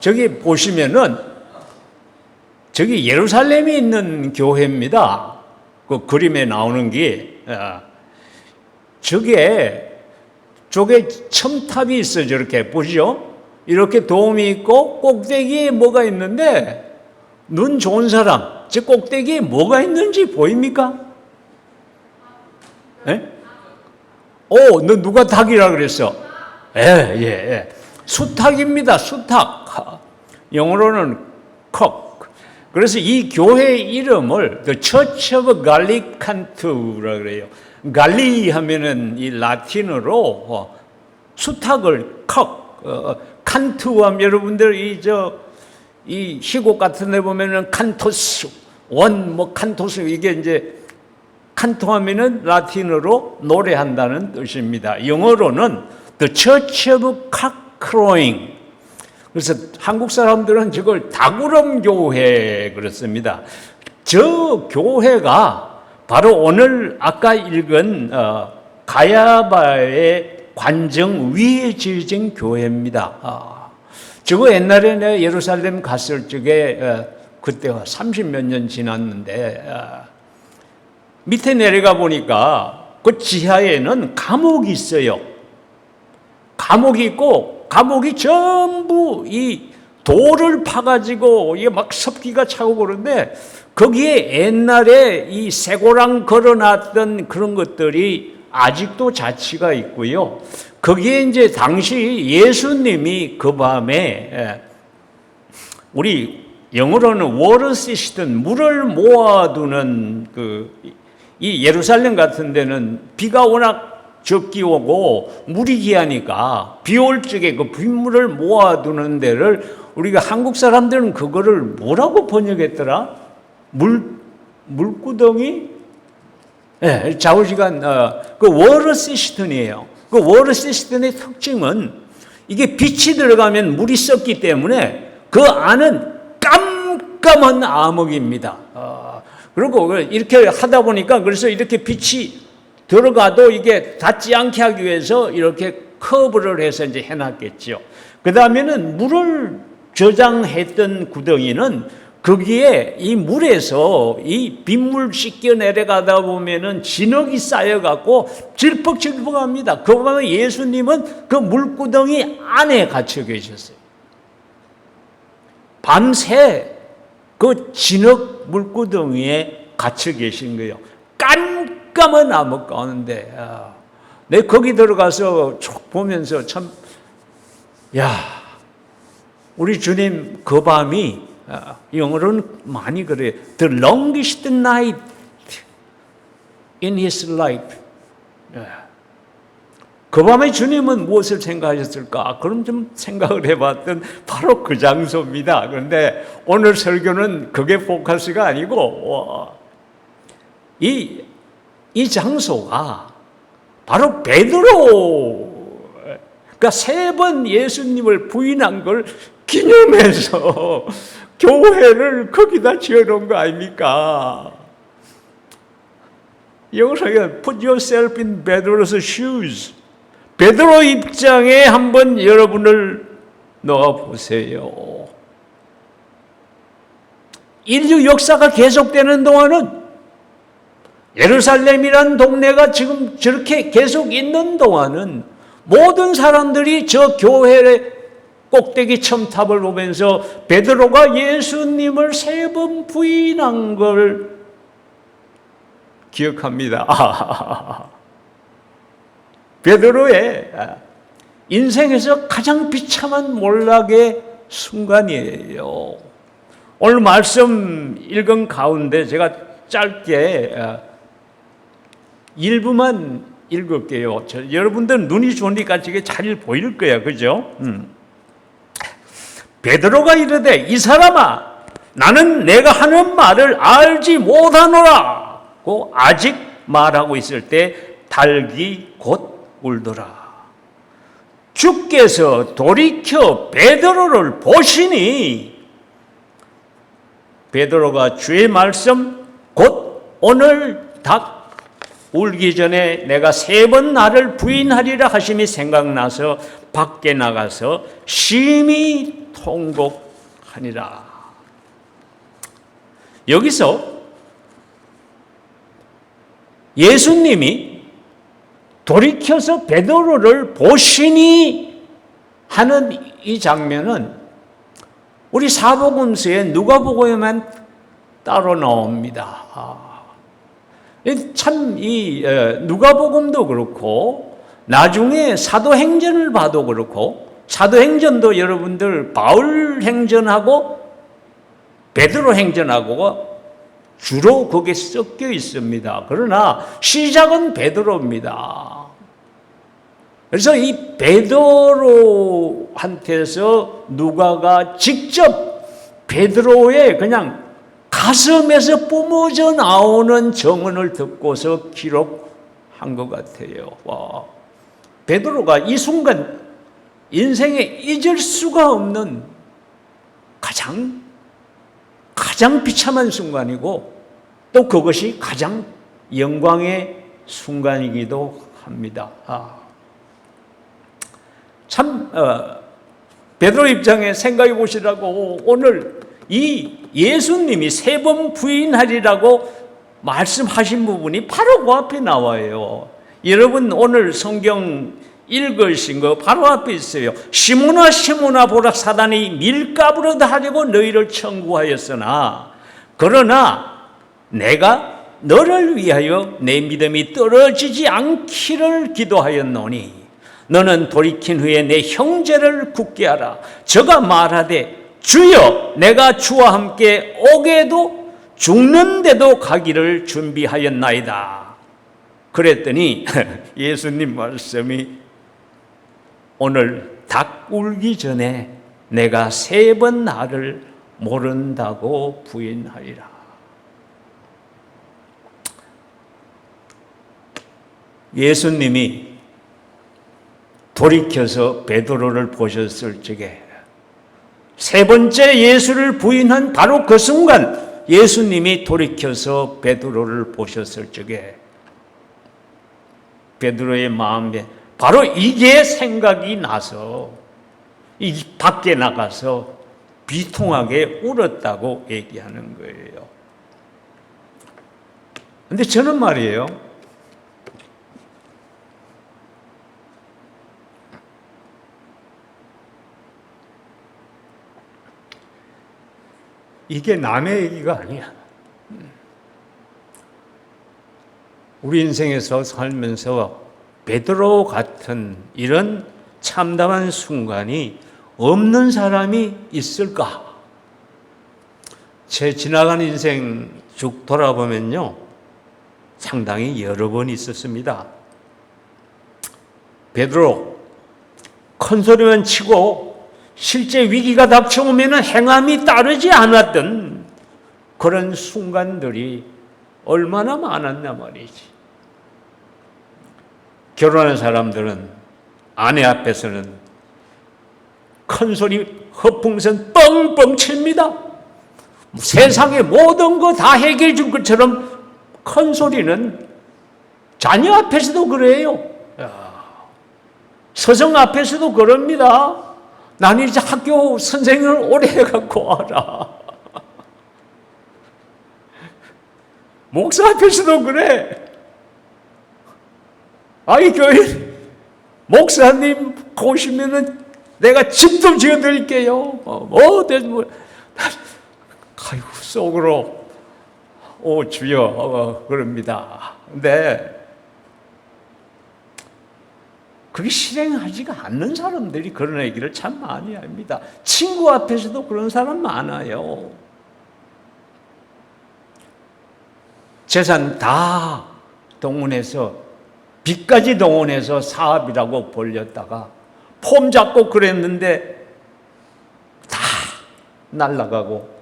저기 보시면은 저기 예루살렘에 있는 교회입니다. 그 그림에 나오는 게 저게 쪽에 첨탑이 있어요. 저렇게 보시죠. 이렇게 돔이 있고 꼭대기에 뭐가 있는데 눈 좋은 사람 저 꼭대기에 뭐가 있는지 보입니까? 예? 너 누가 닭이라 그랬어? 예. 수탉입니다. 수탉. 영어로는 컥. 그래서 이 교회 이름을 The Church of Gallicantu라 그래요. 갈리 하면은 이 라틴어로 수탉을 컥. 칸투함 여러분들 이 시곡 같은 데 보면은 칸토스 칸토스 이게 이제 칸토하면은 라틴어로 노래한다는 뜻입니다. 영어로는 The Church of Cock-crowing. 그래서 한국 사람들은 저걸 닭우렁 교회 그렇습니다. 저 교회가 바로 오늘 아까 읽은 가야바의 관정 위에 지어진 교회입니다. 저거 옛날에 내가 예루살렘 갔을 적에 그때가 30몇 년 지났는데 밑에 내려가 보니까 그 지하에는 감옥이 있어요. 감옥이 있고 감옥이 전부 이 돌을 파가지고 이게 막 섭기가 차고 그런데 거기에 옛날에 이 쇠고랑 걸어놨던 그런 것들이 아직도 자취가 있고요. 거기에 이제 당시 예수님이 그 밤에 우리 영어로는 워터 시스템 물을 모아두는 이 예루살렘 같은 데는 비가 워낙 적기 오고 물이 귀하니까 비 올 적에 그 빗물을 모아두는 데를 우리가 한국 사람들은 그거를 뭐라고 번역했더라? 물구덩이? 네, 좌우지간 그 워터 시스템이에요. 그 워터 시스템의 특징은 이게 빛이 들어가면 물이 썩기 때문에 그 안은 깜깜한 암흑입니다. 그리고 이렇게 하다 보니까 그래서 이렇게 빛이 들어가도 이게 닿지 않게 하기 위해서 이렇게 커브를 해서 이제 해놨겠죠. 그 다음에는 물을 저장했던 구덩이는 거기에 이 물에서 이 빗물 씻겨 내려가다 보면은 진흙이 쌓여갖고 질퍽질퍽합니다. 그 보면 예수님은 그 물구덩이 안에 갇혀 계셨어요. 밤새 그 진흙 물구덩이에 갇혀 계신 거예요. 깜깜한 암흑 가운데. 내가 거기 들어가서 쭉 보면서 참, 우리 주님 그 밤이 영어로는 많이 그래요. The longest night in his life. 그 밤에 주님은 무엇을 생각하셨을까? 그럼 좀 생각을 해봤던 바로 그 장소입니다. 그런데 오늘 설교는 그게 포커스가 아니고 이 장소가 바로 베드로, 그러니까 3번 예수님을 부인한 걸 기념해서 교회를 거기다 지어놓은 거 아닙니까? 영어로 put yourself in Pedro's shoes. 베드로 입장에 한번 여러분을 넣어보세요. 인류 역사가 계속되는 동안은 예루살렘이란 동네가 지금 저렇게 계속 있는 동안은 모든 사람들이 저 교회의 꼭대기 첨탑을 보면서 베드로가 예수님을 3번 부인한 걸 기억합니다. 베드로의 인생에서 가장 비참한 몰락의 순간이에요. 오늘 말씀 읽은 가운데 제가 짧게 일부만 읽을게요. 여러분들 눈이 좋으니까 저게 잘 보일 거야, 그죠? 베드로가 이르되 이 사람아 나는 내가 하는 말을 알지 못하노라고 아직 말하고 있을 때 닭이 곧 울더라. 주께서 돌이켜 베드로를 보시니 베드로가 주의 말씀 곧 오늘 닭 울기 전에 내가 3번 나를 부인하리라 하심이 생각나서 밖에 나가서 심히 통곡하니라. 여기서 예수님이 돌이켜서 베드로를 보시니 하는 이 장면은 우리 사복음서에 누가복음에만 따로 나옵니다. 참 이 누가복음도 그렇고 나중에 사도행전을 봐도 그렇고 사도행전도 여러분들 바울 행전하고 베드로 행전하고 주로 거기에 섞여 있습니다. 그러나 시작은 베드로입니다. 그래서 이 베드로한테서 누가가 직접 베드로의 그냥 가슴에서 뿜어져 나오는 정언을 듣고서 기록한 것 같아요. 와, 베드로가 이 순간 인생에 잊을 수가 없는 가장 비참한 순간이고 또 그것이 가장 영광의 순간이기도 합니다. 참 베드로 입장에 생각해 보시라고 오늘 이 예수님이 3번 부인하리라고 말씀하신 부분이 바로 그 앞에 나와요. 여러분 오늘 성경 읽으신 거 바로 앞에 있어요. 시몬아 시몬아 보라 사단이 밀가부로 하려고 너희를 청구하였으나 그러나 내가 너를 위하여 내 믿음이 떨어지지 않기를 기도하였노니 너는 돌이킨 후에 내 형제를 굳게 하라. 저가 말하되 주여 내가 주와 함께 오게도 죽는데도 가기를 준비하였나이다. 그랬더니 예수님 말씀이 오늘 닭 울기 전에 내가 3번 나를 모른다고 부인하리라. 예수님이 돌이켜서 베드로를 보셨을 적에 3번째 예수를 부인한 바로 그 순간 예수님이 돌이켜서 베드로를 보셨을 적에 베드로의 마음에 바로 이게 생각이 나서 이 밖에 나가서 비통하게 울었다고 얘기하는 거예요. 근데 저는 말이에요, 이게 남의 얘기가 아니야. 우리 인생에서 살면서 베드로 같은 이런 참담한 순간이 없는 사람이 있을까? 제 지나간 인생 쭉 돌아보면요, 상당히 여러 번 있었습니다. 베드로 큰 소리만 치고 실제 위기가 닥쳐오면 행함이 따르지 않았던 그런 순간들이 얼마나 많았나 말이지. 결혼한 사람들은 아내 앞에서는 큰 소리 허풍선 뻥뻥 칩니다. 세상의 모든 거 다 해결해 줄 것처럼 큰 소리는 자녀 앞에서도 그래요. 서정 앞에서도 그럽니다. 나는 이제 학교 선생님을 오래 해갖고 와라. 목사 앞에서도 그래. 아이 교회 목사님 오시면은 내가 집도 지어드릴게요. 아이고 속으로 오 주여 그럽니다. 근데 그게 실행하지가 않는 사람들이 그런 얘기를 참 많이 합니다. 친구 앞에서도 그런 사람 많아요. 재산 다 동원해서 빚까지 동원해서 사업이라고 벌렸다가 폼 잡고 그랬는데 다 날라가고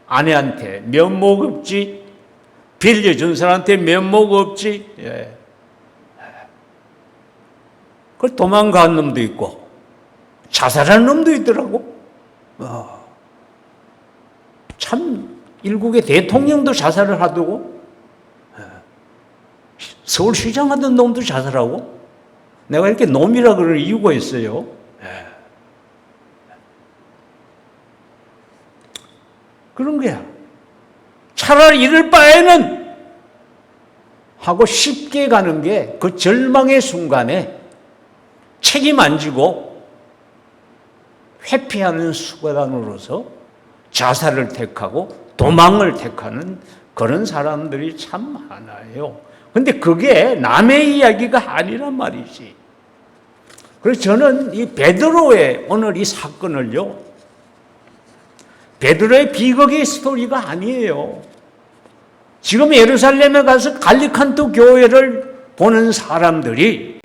아내한테 면목 없지, 빌려준 사람한테 면목 없지. 그 도망간 놈도 있고 자살한 놈도 있더라고. 참 일국의 대통령도 자살을 하더고 서울시장 하던 놈도 자살하고? 내가 이렇게 놈이라 그럴 이유가 있어요. 그런 거야. 차라리 이럴 바에는 하고 쉽게 가는 게 그 절망의 순간에 책임 안 지고 회피하는 수단으로서 자살을 택하고 도망을 택하는 그런 사람들이 참 많아요. 근데 그게 남의 이야기가 아니란 말이지. 그래서 저는 이 베드로의 오늘 이 사건을요, 베드로의 비극의 스토리가 아니에요. 지금 예루살렘에 가서 갈리칸토 교회를 보는 사람들이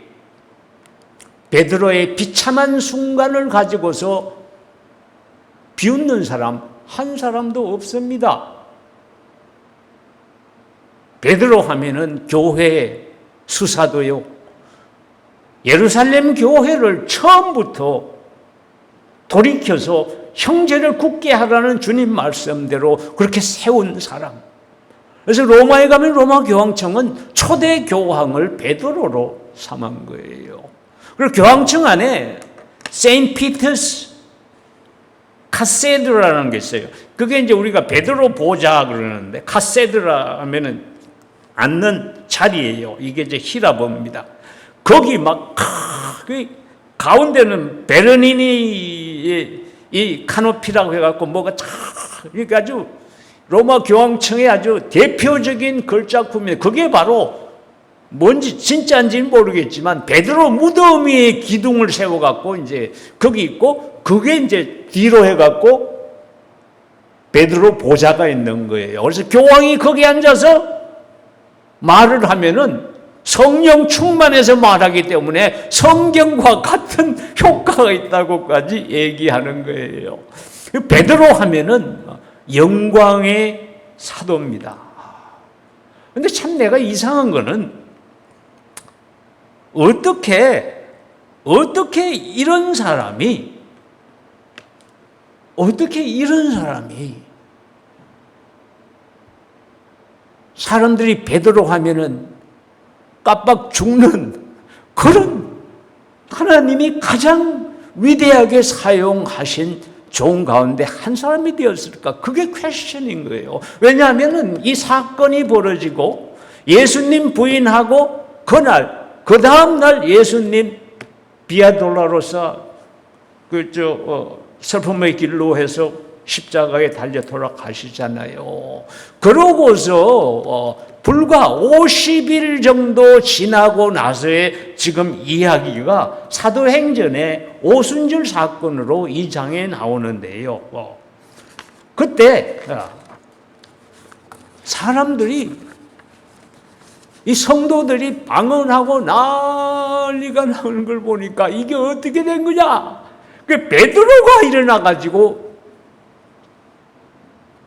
베드로의 비참한 순간을 가지고서 비웃는 사람 한 사람도 없습니다. 베드로 하면은 교회 수사도요, 예루살렘 교회를 처음부터 돌이켜서 형제를 굳게 하라는 주님 말씀대로 그렇게 세운 사람. 그래서 로마에 가면 로마 교황청은 초대 교황을 베드로로 삼은 거예요. 그리고 교황청 안에 세인트 피터스 카세드라는 게 있어요. 그게 이제 우리가 베드로 보좌 그러는데, 카세드라 하면은 앉는 자리예요. 이게 이제 히라보입니다. 거기 막 가운데는 베르니니 이 카노피라고 해갖고 뭐가 쫙 이렇게 아주 로마 교황청의 아주 대표적인 걸작품이에요. 그게 바로 뭔지 진짜인지는 모르겠지만 베드로 무덤 위에 기둥을 세워갖고 이제 거기 있고, 그게 이제 뒤로 해갖고 베드로 보좌가 있는 거예요. 그래서 교황이 거기 앉아서 말을 하면은 성령 충만해서 말하기 때문에 성경과 같은 효과가 있다고까지 얘기하는 거예요. 베드로 하면은 영광의 사도입니다. 근데 참 내가 이상한 거는 어떻게 이런 사람이 사람들이 베드로 하면은 깜빡 죽는 그런 하나님이 가장 위대하게 사용하신 종 가운데 한 사람이 되었을까? 그게 퀘스천인 거예요. 왜냐하면은 이 사건이 벌어지고 예수님 부인하고 그 다음 날 예수님 비아 돌로로사 슬픔의 길로 해서 십자가에 달려 돌아가시잖아요. 그러고서 불과 50일 정도 지나고 나서의 지금 이야기가 사도행전의 오순절 사건으로 이 장에 나오는데요. 그때 사람들이, 이 성도들이 방언하고 난리가 나는 걸 보니까 이게 어떻게 된 거냐? 그 베드로가 일어나가지고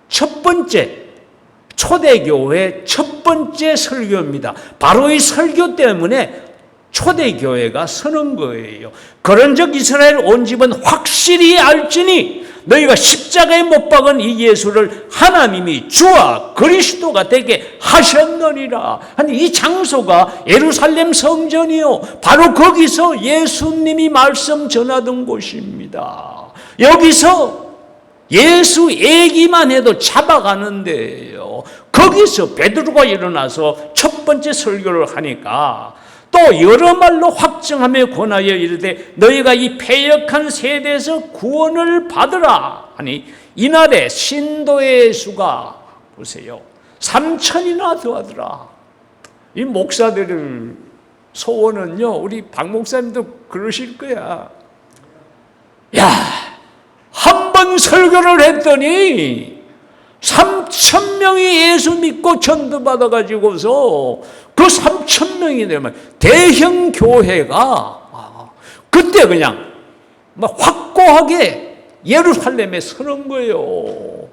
첫 번째 초대교회 첫 번째 설교입니다. 바로 이 설교 때문에 초대교회가 서는 거예요. 그런즉 이스라엘 온 집은 확실히 알지니 너희가 십자가에 못 박은 이 예수를 하나님이 주와 그리스도가 되게 하셨느니라. 이 장소가 예루살렘 성전이요, 바로 거기서 예수님이 말씀 전하던 곳입니다. 여기서 예수 얘기만 해도 잡아가는데요, 거기서 베드로가 일어나서 첫 번째 설교를 하니까 또 여러 말로 확증하며 권하여 이르되 너희가 이 패역한 세대에서 구원을 받으라 하니 이날에 신도의 수가 보세요, 3,000이나 더하더라. 이 목사들의 소원은요, 우리 박 목사님도 그러실 거야. 야, 한 번 설교를 했더니 3,000명이 예수 믿고 전도받아가지고서 그 3,000명이 되면 대형 교회가 그때 그냥 막 확고하게 예루살렘에 서는 거예요.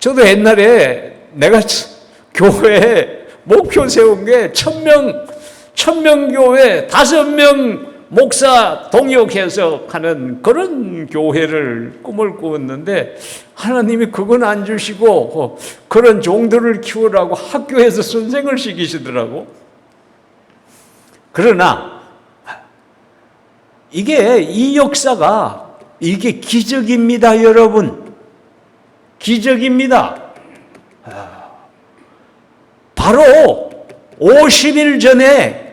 저도 옛날에 내가 교회에 목표 세운 게 1,000명 교회, 5명 목사 동역해서 하는 그런 교회를 꿈을 꾸었는데 하나님이 그건 안 주시고 그런 종들을 키우라고 학교에서 선생을 시키시더라고. 그러나 이 역사가 이게 기적입니다, 여러분. 기적입니다. 바로 50일 전에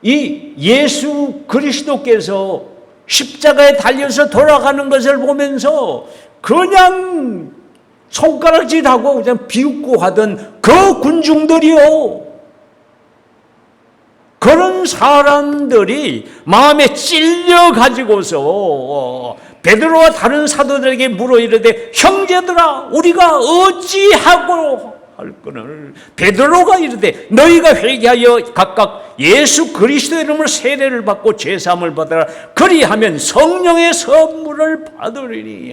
이 예수 그리스도께서 십자가에 달려서 돌아가는 것을 보면서 그냥 손가락질하고 그냥 비웃고 하던 그 군중들이요. 그런 사람들이 마음에 찔려 가지고서 베드로와 다른 사도들에게 물어 이르되 형제들아 우리가 어찌하고 할거늘 베드로가 이르되 너희가 회개하여 각각 예수 그리스도의 이름으로 세례를 받고 죄사함을 받아라 그리하면 성령의 선물을 받으리니.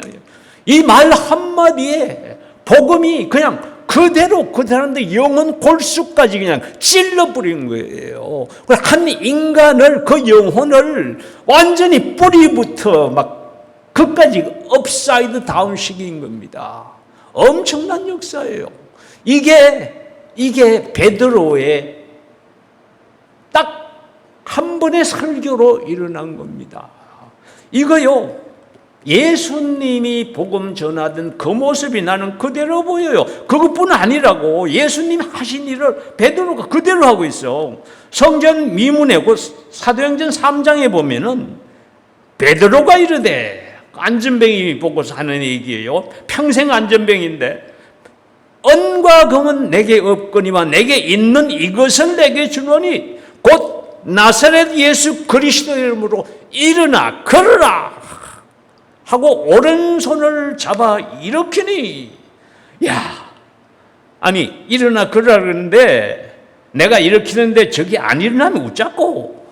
이 말 한마디에 복음이 그냥 그대로 그 사람들 영혼 골수까지 그냥 찔러버린 거예요. 한 인간을 그 영혼을 완전히 뿌리부터 막 그까지 업사이드 다운 시킨 겁니다. 엄청난 역사예요. 이게 베드로의 딱 한 번의 설교로 일어난 겁니다. 이거요, 예수님이 복음 전하던 그 모습이 나는 그대로 보여요. 그것뿐 아니라고 예수님 하신 일을 베드로가 그대로 하고 있어. 성전 미문에 사도행전 3장에 보면은 베드로가 이르되, 안전뱅이 보고서 하는 얘기예요. 평생 안전뱅인데 은과 금은 내게 없거니와 내게 있는 이것을 내게 주노니 곧 나사렛 예수 그리스도의 이름으로 일어나 걸으라 하고 오른손을 잡아 일으키니, 야, 아니 일어나 걸으라 그러는데 내가 일으키는데 저기 안 일어나면 웃자고.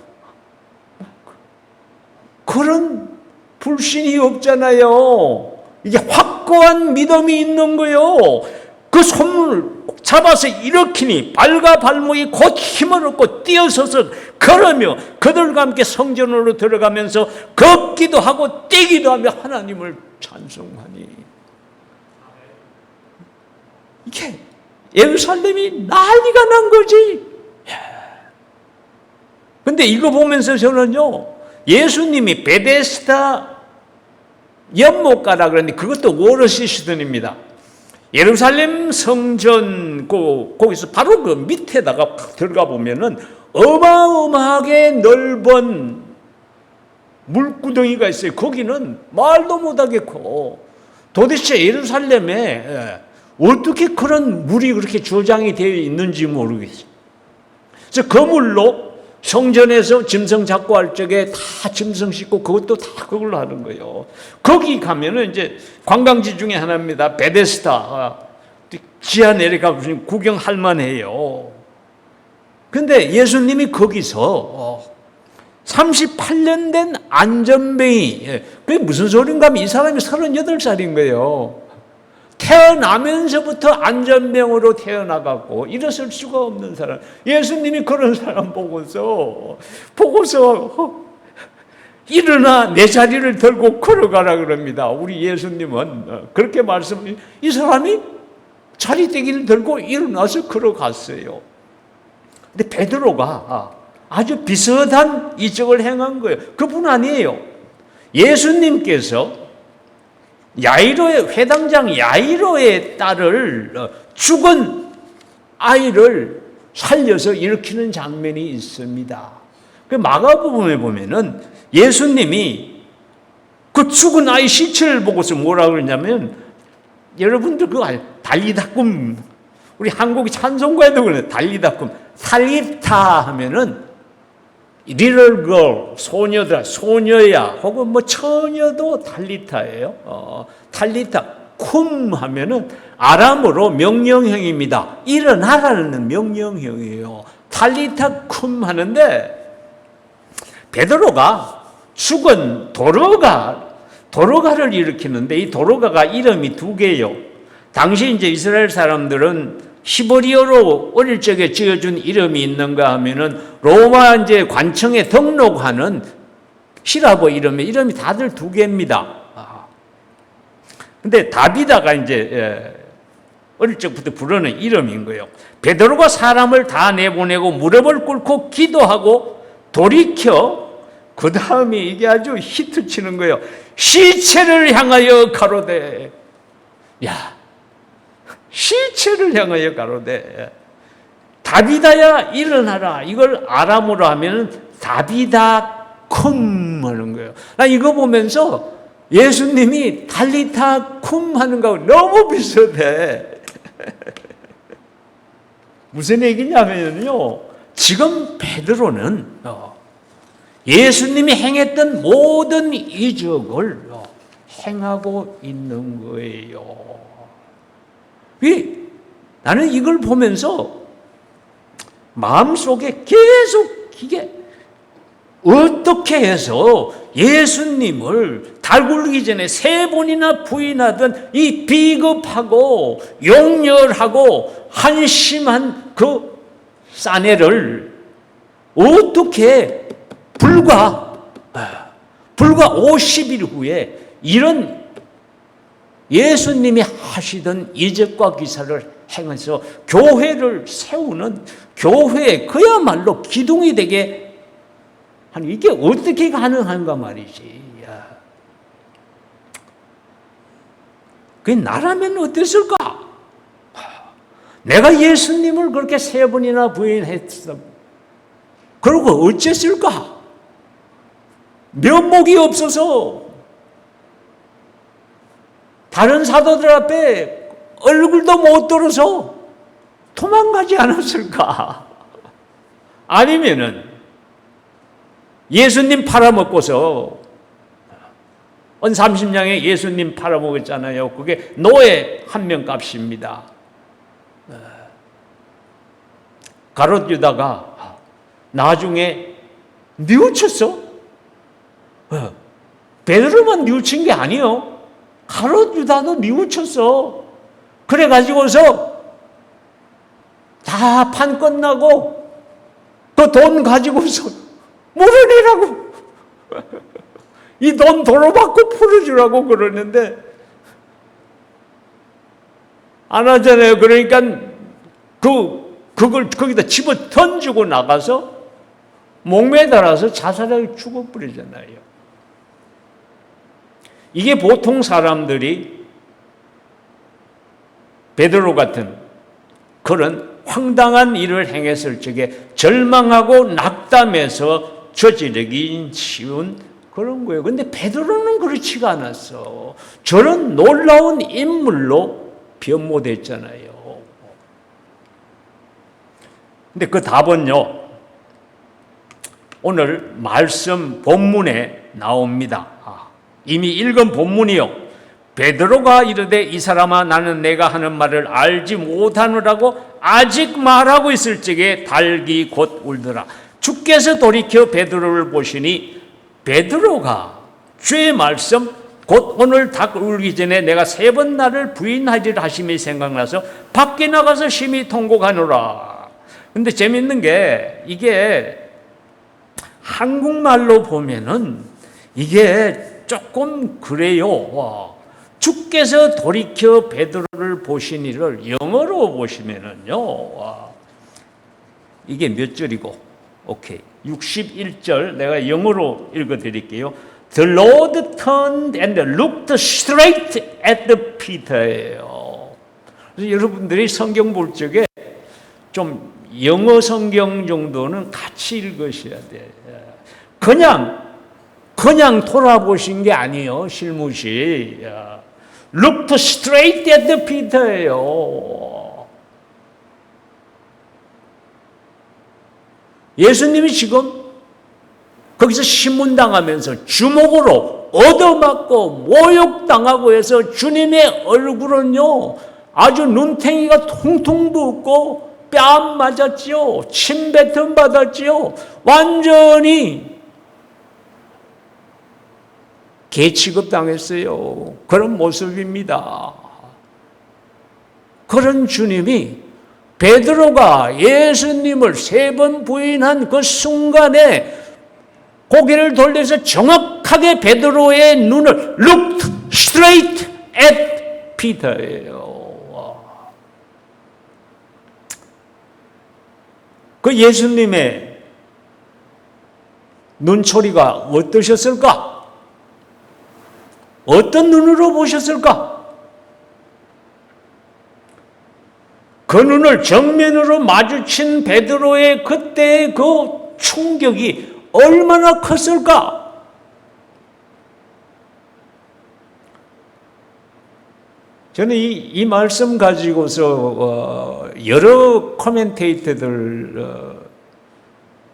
그런 불신이 없잖아요. 이게 확고한 믿음이 있는 거예요. 그 손을 잡아서 일으키니 발과 발목이 곧 힘을 얻고 뛰어서서 걸으며 그들과 함께 성전으로 들어가면서 걷기도 하고 뛰기도 하며 하나님을 찬송하니. 이게 예루살렘이 난리가 난 거지. 근데 이거 보면서 저는요, 예수님이 베데스다 연못가라 그랬는데 그것도 워터 시스템입니다. 예루살렘 성전 거기서 바로 그 밑에다가 들어가 보면은 어마어마하게 넓은 물구덩이가 있어요. 거기는 말도 못하겠고, 도대체 예루살렘에 어떻게 그런 물이 그렇게 저장이 되어 있는지 모르겠어요. 그래서 그 물로 성전에서 짐승 잡고 할 적에 다 짐승 씻고 그것도 다 그걸로 하는 거예요. 거기 가면은 이제 관광지 중에 하나입니다. 베데스다. 지하 내려가 보시면 구경할 만해요. 근데 예수님이 거기서 38년 된 안전뱅이, 그게 무슨 소린가 하면 이 사람이 38살인 거예요. 태어나면서부터 안전병으로 태어나갖고 일어설 수가 없는 사람. 예수님이 그런 사람 보고서 일어나 내 자리를 들고 걸어가라 그럽니다. 우리 예수님은 그렇게 말씀해. 이 사람이 자리대기를 들고 일어나서 걸어갔어요. 근데 베드로가 아주 비슷한 이적을 행한 거예요. 그뿐 아니에요. 예수님께서 야이로의 회당장 야이로의 딸을, 죽은 아이를 살려서 일으키는 장면이 있습니다. 그 마가복음에 보면은 예수님이 그 죽은 아이 시체를 보고서 뭐라 그러냐면, 여러분들 그거 달리다꿈, 우리 한국 찬송가에도 그래, 달리다꿈, 탈리타 하면은 little girl, 소녀다, 소녀야, 혹은 뭐 처녀도 탈리타예요. 탈리타, 쿰 하면은 아람어로 명령형입니다. 일어나라는 명령형이에요. 탈리타 쿰 하는데, 베드로가 죽은 도로가를 일으키는데, 이 도로가가 이름이 두 개예요. 당시 이제 이스라엘 사람들은 히브리어로 어릴 적에 지어준 이름이 있는가 하면은 로마 이제 관청에 등록하는 히라보 이름이 다들 두 개입니다. 근데 다비다가 이제 어릴 적부터 부르는 이름인 거예요. 베드로가 사람을 다 내보내고 무릎을 꿇고 기도하고 돌이켜 그 다음에 이게 아주 히트 치는 거예요. 시체를 향하여 가로되, 야, 시체를 향하여 가로되 다비다야 일어나라. 이걸 아람어로 하면 다비다 쿰 하는 거예요. 나 이거 보면서 예수님이 달리타 쿰 하는 거하고 너무 비슷해. 무슨 얘기냐면요, 지금 베드로는 예수님이 행했던 모든 이적을 행하고 있는 거예요. 나는 이걸 보면서 마음속에 계속 이게 어떻게 해서 예수님을 달 굴리기 전에 3번이나 부인하던 이 비겁하고 용렬하고 한심한 그 사내를 어떻게 불과 50일 후에 이런 예수님이 하시던 이적과 기사를 행해서 교회를 세우는, 교회에 그야말로 기둥이 되게 하는, 이게 어떻게 가능한가 말이지. 그게 나라면 어땠을까? 내가 예수님을 그렇게 3번이나 부인했어. 그러고 어쨌을까? 면목이 없어서 다른 사도들 앞에 얼굴도 못 들어서 도망가지 않았을까? 아니면은 예수님 팔아먹고서 언 30냥에 예수님 팔아먹었잖아요. 그게 노예 한 명 값입니다. 가롯 유다가 나중에 뉘우쳤어. 베드로만 뉘우친 게 아니요. 가롯 유다도 뉘우쳤어. 그래가지고서 다 판 끝나고 그 돈 가지고서 물어내라고. 이 돈 도로 받고 풀어주라고 그러는데 안 하잖아요. 그러니까 그걸 거기다 집어 던지고 나가서 목매달아서 자살하게 죽어버리잖아요. 이게 보통 사람들이 베드로 같은 그런 황당한 일을 행했을 적에 절망하고 낙담해서 저지르기 쉬운 그런 거예요. 근데 베드로는 그렇지가 않았어. 저런 놀라운 인물로 변모됐잖아요. 근데 그 답은요, 오늘 말씀 본문에 나옵니다. 이미 읽은 본문이요. 베드로가 이르되 이 사람아 나는 내가 하는 말을 알지 못하느라고 아직 말하고 있을 적에 닭이 곧 울더라. 주께서 돌이켜 베드로를 보시니 베드로가 주의 말씀 곧 오늘 닭 울기 전에 내가 3번 나를 부인하리라 하심이 생각나서 밖에 나가서 심히 통곡하노라. 근데 재밌는 게 이게 한국말로 보면은 이게 조금 그래요. 주께서 돌이켜 베드로를 보시니를 영어로 보시면은요, 이게 몇 절이고, 오케이. 61절 내가 영어로 읽어 드릴게요. The Lord turned and looked straight at the Peter예요. 그래서 여러분들이 성경 볼 적에 좀 영어 성경 정도는 같이 읽으셔야 돼요. 그냥 돌아보신 게 아니에요. 실무시. Looked straight at the Peter예요. 예수님이 지금 거기서 신문당하면서 주먹으로 얻어맞고 모욕당하고 해서 주님의 얼굴은요 아주 눈탱이가 통통 붓고 뺨 맞았지요. 침뱉음 받았지요. 완전히 개 취급당했어요. 그런 모습입니다. 그런 주님이 베드로가 예수님을 3번 부인한 그 순간에 고개를 돌려서 정확하게 베드로의 눈을 looked straight at Peter예요. 그 예수님의 눈초리가 어떠셨을까? 어떤 눈으로 보셨을까? 그 눈을 정면으로 마주친 베드로의 그때의 그 충격이 얼마나 컸을까? 저는 이 말씀 가지고서 여러 코멘테이터들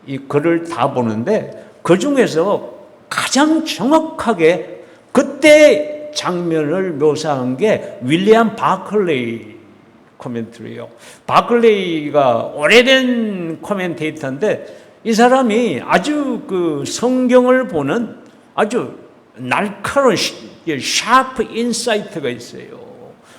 이 글을 다 보는데 그 중에서 가장 정확하게 그때 장면을 묘사한 게 윌리엄 바클레이 코멘터리요. 바클레이가 오래된 코멘테이터인데 이 사람이 아주 그 성경을 보는 아주 날카로운 샤프 인사이트가 있어요.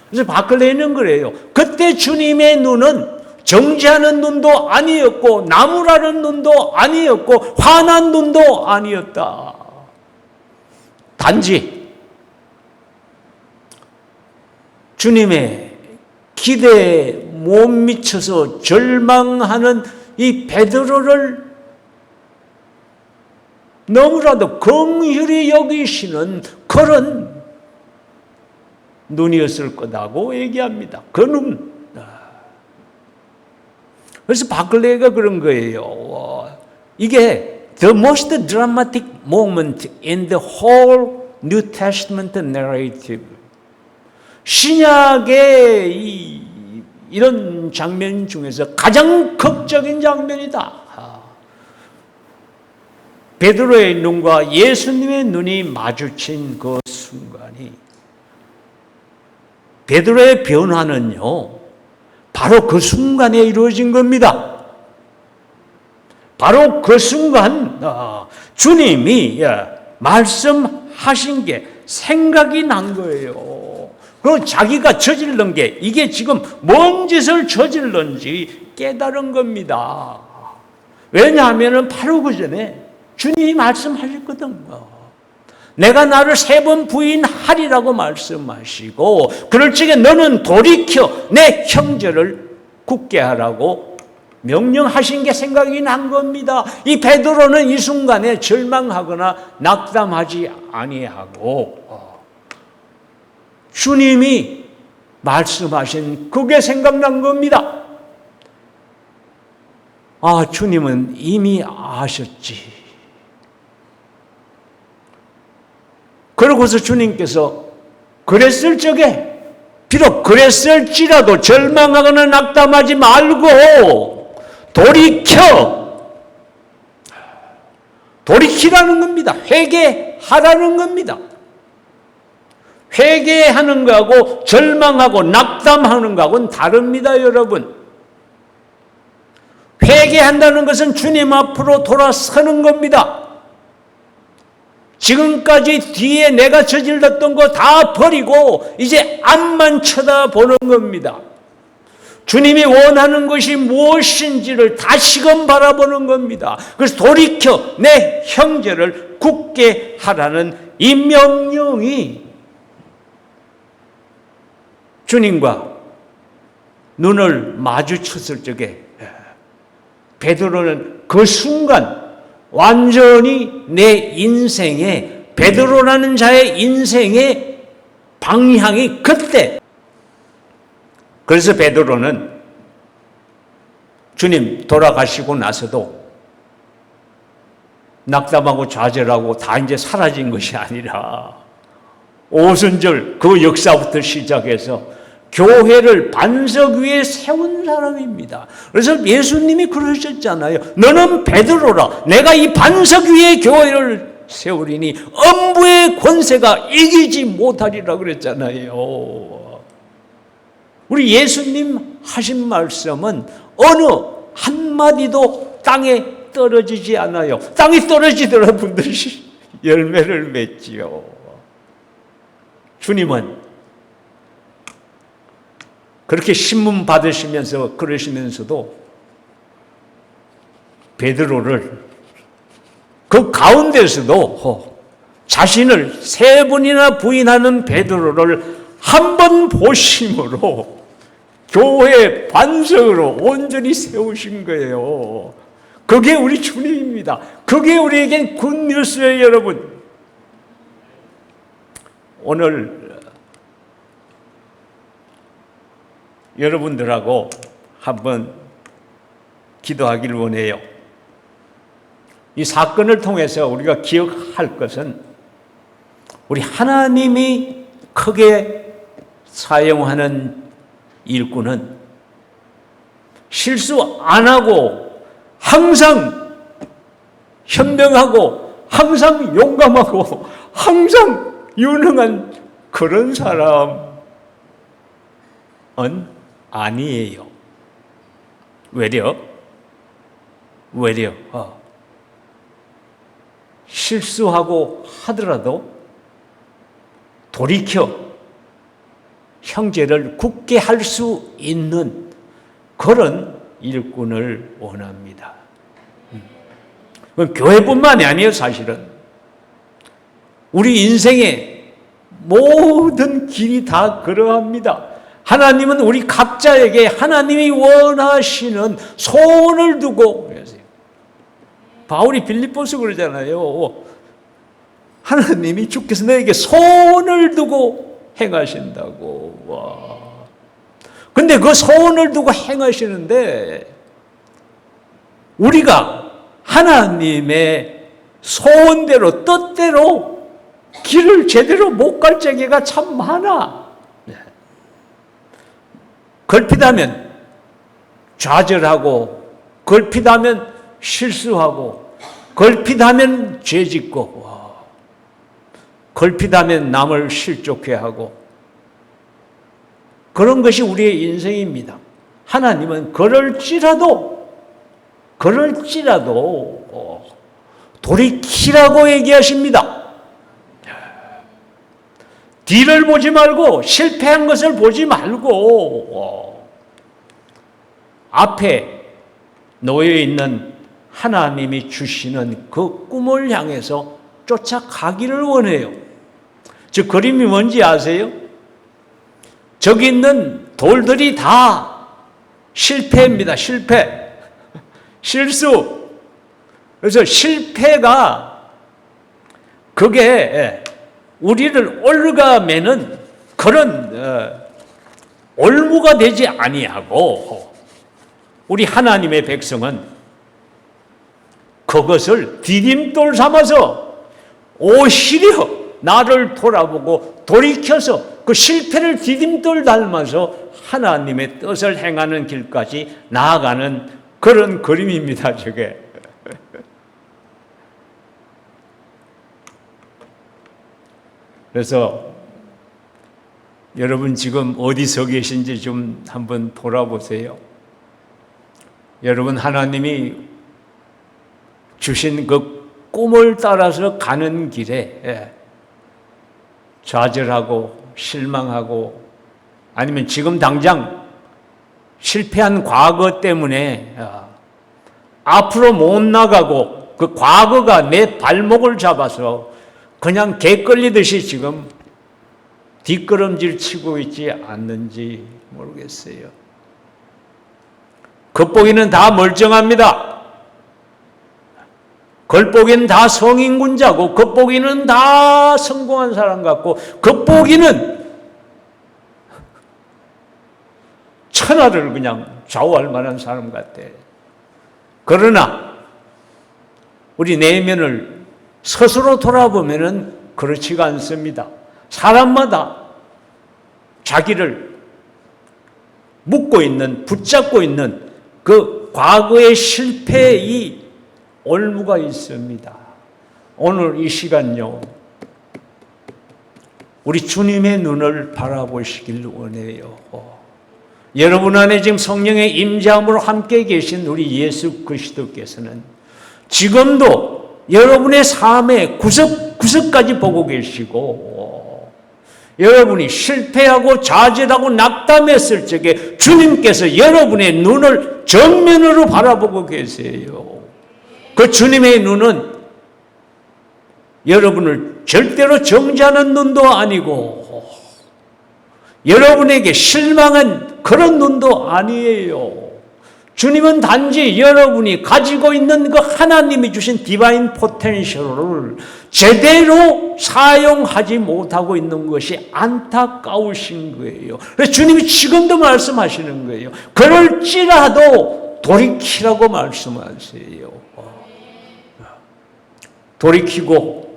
그래서 바클레이는 그래요. 그때 주님의 눈은 정죄하는 눈도 아니었고 나무라는 눈도 아니었고 화난 눈도 아니었다. 단지 주님의 기대에 못 미쳐서 절망하는 이 베드로를 너무나도 긍휼히 여기시는 그런 눈이었을 거다고 얘기합니다. 그 눈. 그래서 바클레이가 그런 거예요. 이게 the most dramatic moment in the whole New Testament narrative. 신약의 이런 장면 중에서 가장 극적인 장면이다. 베드로의 눈과 예수님의 눈이 마주친 그 순간이 베드로의 변화는요, 바로 그 순간에 이루어진 겁니다. 바로 그 순간 주님이 말씀하신 게 생각이 난 거예요. 그리고 자기가 저질른 게 이게 지금 뭔 짓을 저질른지 깨달은 겁니다. 왜냐하면 바로 그 전에 주님이 말씀하셨거든. 내가 나를 3번 부인하리라고 말씀하시고 그럴 적에 너는 돌이켜 내 형제를 굳게 하라고 명령하신 게 생각이 난 겁니다. 이 베드로는 이 순간에 절망하거나 낙담하지 아니하고 주님이 말씀하신 그게 생각난 겁니다. 아, 주님은 이미 아셨지. 그러고서 주님께서 그랬을 적에 비록 그랬을지라도 절망하거나 낙담하지 말고 돌이키라는 겁니다. 회개하라는 겁니다. 회개하는 거하고 절망하고 낙담하는 거하고는 다릅니다, 여러분. 회개한다는 것은 주님 앞으로 돌아서는 겁니다. 지금까지 뒤에 내가 저질렀던 거 다 버리고 이제 앞만 쳐다보는 겁니다. 주님이 원하는 것이 무엇인지를 다시금 바라보는 겁니다. 그래서 돌이켜 내 형제를 굳게 하라는 이 명령이 주님과 눈을 마주쳤을 적에 베드로는 그 순간 완전히 내 인생의 베드로라는 자의 인생의 방향이 그때. 그래서 베드로는 주님 돌아가시고 나서도 낙담하고 좌절하고 다 이제 사라진 것이 아니라 오순절 그 역사부터 시작해서 교회를 반석 위에 세운 사람입니다. 그래서 예수님이 그러셨잖아요. 너는 베드로라. 내가 이 반석 위에 교회를 세우리니 음부의 권세가 이기지 못하리라 그랬잖아요. 우리 예수님 하신 말씀은 어느 한마디도 땅에 떨어지지 않아요. 땅에 떨어지더라 분들이 열매를 맺지요. 주님은 그렇게 신문 받으시면서 그러시면서도 베드로를 그 가운데서도 자신을 3번이나 부인하는 베드로를 한 번 보심으로 교회 반석으로 온전히 세우신 거예요. 그게 우리 주님입니다. 그게 우리에겐 굿뉴스예요, 여러분. 오늘 여러분들하고 한번 기도하기를 원해요. 이 사건을 통해서 우리가 기억할 것은 우리 하나님이 크게 사용하는 일꾼은 실수 안 하고 항상 현명하고 항상 용감하고 항상 유능한 그런 사람은 아니에요. 왜요? 실수하고 하더라도 돌이켜 형제를 굳게 할 수 있는 그런 일꾼을 원합니다. 교회뿐만이 아니에요, 사실은. 우리 인생의 모든 길이 다 그러합니다. 하나님은 우리 각자에게 하나님이 원하시는 소원을 두고 계세요. 바울이 빌립보서 그러잖아요. 하나님이 주께서 너에게 소원을 두고 행하신다고. 와. 근데 그 소원을 두고 행하시는데 우리가 하나님의 소원대로 뜻대로 길을 제대로 못 갈 적에가 참 많아. 걸핏하면 좌절하고 걸핏하면 실수하고 걸핏하면 죄짓고 걸핏하면 남을 실족해 하고 그런 것이 우리의 인생입니다. 하나님은 그럴지라도 돌이키라고 얘기하십니다. 뒤를 보지 말고 실패한 것을 보지 말고 앞에 놓여 있는 하나님이 주시는 그 꿈을 향해서 쫓아가기를 원해요. 저 그림이 뭔지 아세요? 저기 있는 돌들이 다 실패입니다. 실수. 그래서 실패가 그게 우리를 올가매는 그런 올무가 되지 아니하고 우리 하나님의 백성은 그것을 디딤돌 삼아서 오히려 나를 돌아보고 돌이켜서 그 실패를 디딤돌 닮아서 하나님의 뜻을 행하는 길까지 나아가는 그런 그림입니다, 저게. 그래서 여러분 지금 어디서 계신지 좀 한번 돌아보세요. 여러분 하나님이 주신 그 꿈을 따라서 가는 길에 좌절하고 실망하고 아니면 지금 당장 실패한 과거 때문에 앞으로 못 나가고 그 과거가 내 발목을 잡아서 그냥 개 끌리듯이 지금 뒷걸음질 치고 있지 않는지 모르겠어요. 겉보기는 다 멀쩡합니다. 겉보기는 다 성인군자고 겉보기는 다 성공한 사람 같고 겉보기는 천하를 그냥 좌우할 만한 사람 같아. 그러나 우리 내면을 스스로 돌아보면은 그렇지가 않습니다. 사람마다 자기를 묶고 있는, 붙잡고 있는 그 과거의 실패의 올무가 있습니다. 오늘 이 시간요, 우리 주님의 눈을 바라보시길 원해요. 여러분 안에 지금 성령의 임재함으로 함께 계신 우리 예수 그리스도께서는 지금도 여러분의 삶의 구석구석까지 보고 계시고 여러분이 실패하고 좌절하고 낙담했을 적에 주님께서 여러분의 눈을 정면으로 바라보고 계세요. 그 주님의 눈은 여러분을 절대로 정죄하는 눈도 아니고 여러분에게 실망한 그런 눈도 아니에요. 주님은 단지 여러분이 가지고 있는 그 하나님이 주신 디바인 포텐셜을 제대로 사용하지 못하고 있는 것이 안타까우신 거예요. 그래서 주님이 지금도 말씀하시는 거예요. 그럴지라도 돌이키라고 말씀하세요. 돌이키고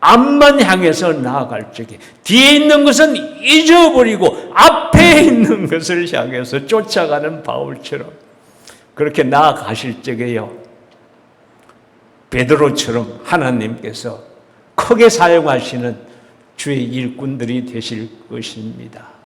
앞만 향해서 나아갈 적에 뒤에 있는 것은 잊어버리고 앞에 있는 것을 향해서 쫓아가는 바울처럼 그렇게 나아가실 적에요. 베드로처럼 하나님께서 크게 사용하시는 주의 일꾼들이 되실 것입니다.